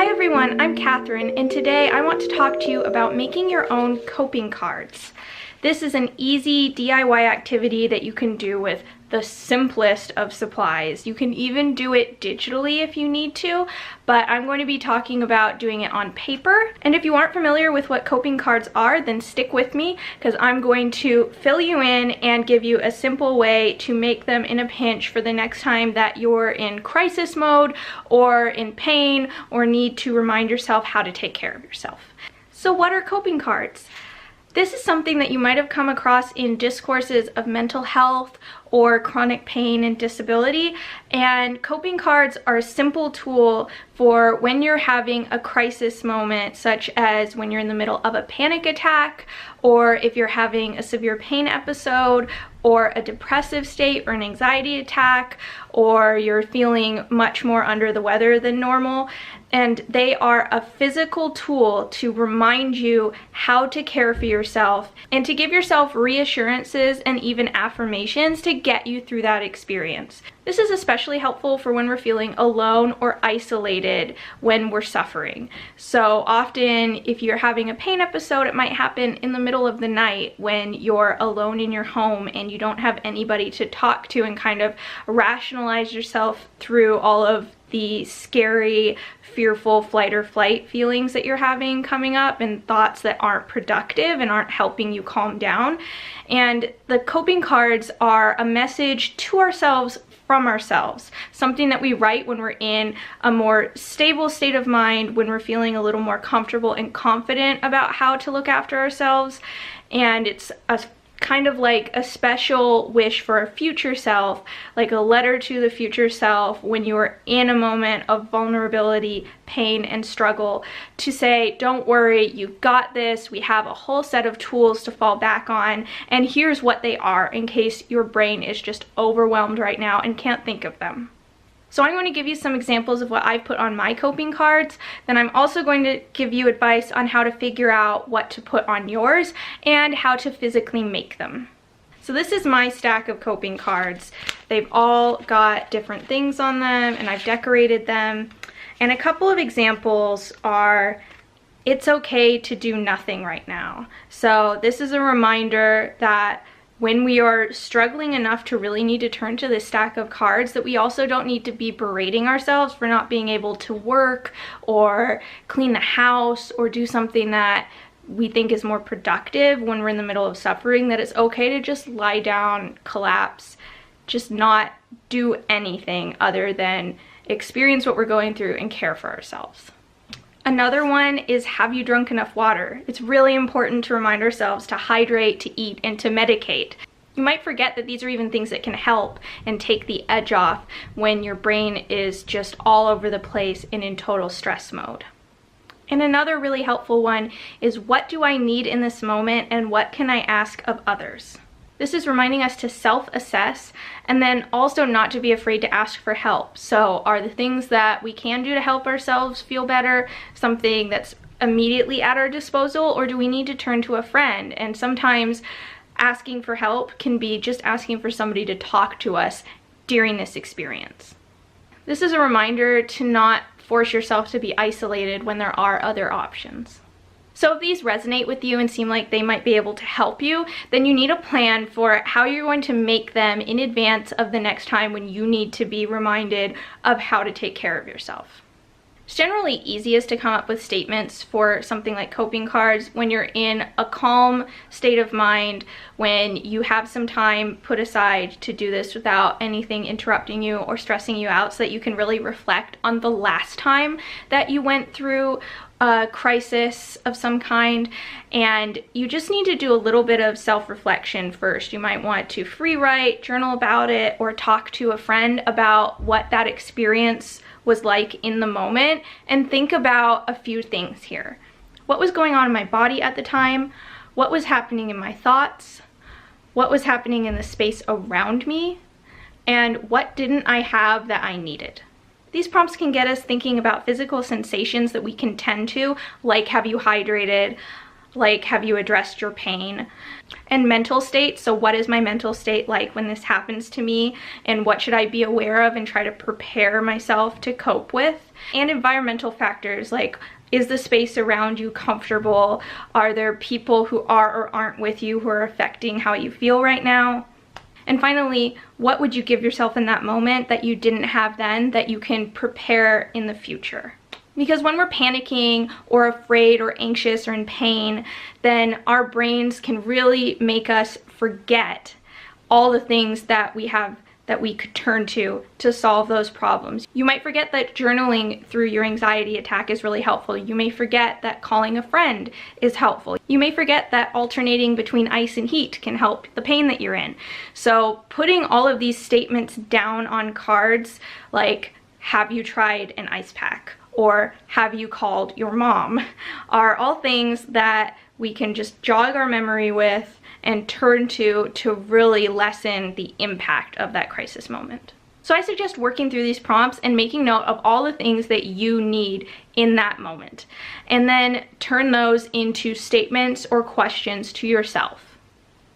Hi everyone, I'm Catherine, and today I want to talk to you about making your own coping cards. This is an easy DIY activity that you can do with the simplest of supplies. You can even do it digitally if you need to, but I'm going to be talking about doing it on paper. And if you aren't familiar with what coping cards are, then stick with me because I'm going to fill you in and give you a simple way to make them in a pinch for the next time that you're in crisis mode or in pain or need to remind yourself how to take care of yourself. So what are coping cards? This is something that you might have come across in discourses of mental health or chronic pain and disability, and coping cards are a simple tool for when you're having a crisis moment, such as when you're in the middle of a panic attack, or if you're having a severe pain episode, or a depressive state or an anxiety attack, or you're feeling much more under the weather than normal. And they are a physical tool to remind you how to care for yourself and to give yourself reassurances and even affirmations to get you through that experience. This is especially helpful for when we're feeling alone or isolated when we're suffering. So often if you're having a pain episode, it might happen in the middle of the night when you're alone in your home and you don't have anybody to talk to and kind of rationalize yourself through all of the scary, fearful flight or flight feelings that you're having coming up and thoughts that aren't productive and aren't helping you calm down. And the coping cards are a message to ourselves from ourselves, something that we write when we're in a more stable state of mind, when we're feeling a little more comfortable and confident about how to look after ourselves. And it's a kind of like a special wish for a future self, like a letter to the future self when you're in a moment of vulnerability, pain, and struggle, to say, don't worry, you've got this. We have a whole set of tools to fall back on, and here's what they are in case your brain is just overwhelmed right now and can't think of them. So I'm going to give you some examples of what I've put on my coping cards. Then I'm also going to give you advice on how to figure out what to put on yours and how to physically make them. So this is my stack of coping cards. They've all got different things on them and I've decorated them. And a couple of examples are, it's okay to do nothing right now. So this is a reminder that when we are struggling enough to really need to turn to this stack of cards, that we also don't need to be berating ourselves for not being able to work or clean the house or do something that we think is more productive when we're in the middle of suffering, that it's okay to just lie down, collapse, just not do anything other than experience what we're going through and care for ourselves. Another one is, have you drunk enough water? It's really important to remind ourselves to hydrate, to eat, and to medicate. You might forget that these are even things that can help and take the edge off when your brain is just all over the place and in total stress mode. And another really helpful one is, what do I need in this moment and what can I ask of others? This is reminding us to self-assess and then also not to be afraid to ask for help. So are the things that we can do to help ourselves feel better something that's immediately at our disposal, or do we need to turn to a friend? And sometimes asking for help can be just asking for somebody to talk to us during this experience. This is a reminder to not force yourself to be isolated when there are other options. So if these resonate with you and seem like they might be able to help you, then you need a plan for how you're going to make them in advance of the next time when you need to be reminded of how to take care of yourself. It's generally easiest to come up with statements for something like coping cards when you're in a calm state of mind, when you have some time put aside to do this without anything interrupting you or stressing you out, so that you can really reflect on the last time that you went through a crisis of some kind. And you just need to do a little bit of self-reflection first. You might want to free write, journal about it, or talk to a friend about what that experience was like in the moment, and think about a few things here. What was going on in my body at the time? What was happening in my thoughts? What was happening in the space around me? And what didn't I have that I needed? These prompts can get us thinking about physical sensations that we can tend to, like, have you hydrated? like, have you addressed your pain? And mental state, so what is my mental state like when this happens to me, and what should I be aware of and try to prepare myself to cope with? And environmental factors, like, is the space around you comfortable? Are there people who are or aren't with you who are affecting how you feel right now? And finally, what would you give yourself in that moment that you didn't have then that you can prepare in the future? Because when we're panicking or afraid or anxious or in pain, then our brains can really make us forget all the things that we have that we could turn to solve those problems. You might forget that journaling through your anxiety attack is really helpful. You may forget that calling a friend is helpful. You may forget that alternating between ice and heat can help the pain that you're in. So putting all of these statements down on cards, like, have you tried an ice pack? Or have you called your mom? Are all things that we can just jog our memory with and turn to really lessen the impact of that crisis moment. So I suggest working through these prompts and making note of all the things that you need in that moment, and then turn those into statements or questions to yourself.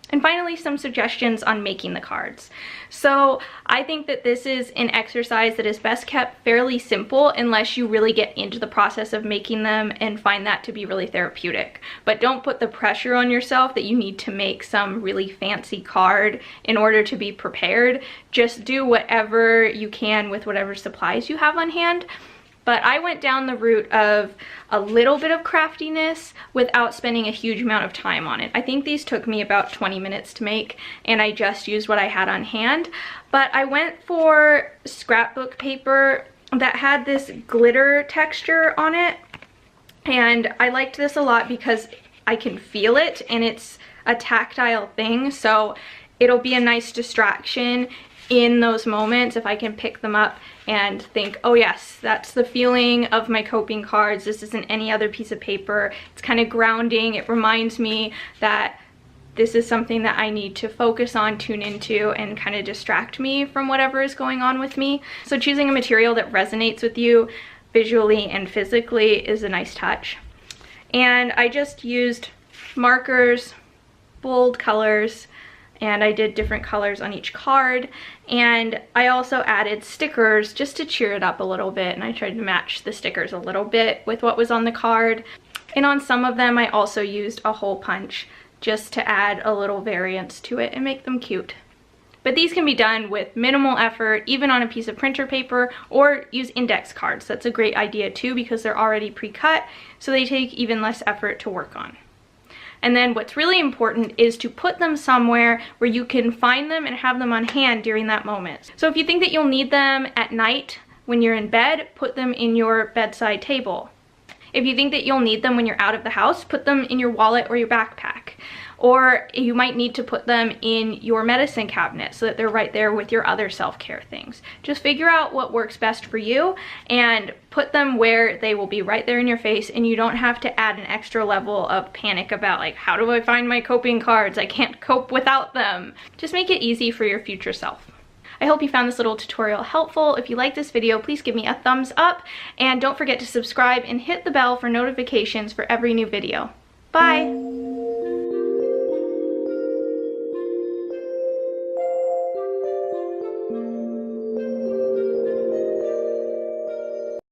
And finally, some suggestions on making the cards. So I think that this is an exercise that is best kept fairly simple unless you really get into the process of making them and find that to be really therapeutic. But don't put the pressure on yourself that you need to make some really fancy card in order to be prepared. Just do whatever you can with whatever supplies you have on hand. But I went down the route of a little bit of craftiness without spending a huge amount of time on it. I think these took me about 20 minutes to make, and I just used what I had on hand. But I went for scrapbook paper that had this glitter texture on it, and I liked this a lot because I can feel it, and it's a tactile thing, so it'll be a nice distraction in those moments if I can pick them up and think, oh yes, that's the feeling of my coping cards. This isn't any other piece of paper. It's kind of grounding. It reminds me that this is something that I need to focus on, tune into, and kind of distract me from whatever is going on with me. So choosing a material that resonates with you visually and physically is a nice touch. And I just used markers, bold colors, and I did different colors on each card, and I also added stickers just to cheer it up a little bit, and I tried to match the stickers a little bit with what was on the card. And on some of them I also used a hole punch just to add a little variance to it and make them cute. But these can be done with minimal effort, even on a piece of printer paper, or use index cards. That's a great idea too, because they're already pre-cut, so they take even less effort to work on. And then what's really important is to put them somewhere where you can find them and have them on hand during that moment. So if you think that you'll need them at night when you're in bed, put them in your bedside table. If you think that you'll need them when you're out of the house, put them in your wallet or your backpack. Or you might need to put them in your medicine cabinet so that they're right there with your other self-care things. Just figure out what works best for you and put them where they will be right there in your face, and you don't have to add an extra level of panic about, like, how do I find my coping cards? I can't cope without them. Just make it easy for your future self. I hope you found this little tutorial helpful. If you like this video, please give me a thumbs up, and don't forget to subscribe and hit the bell for notifications for every new video. Bye!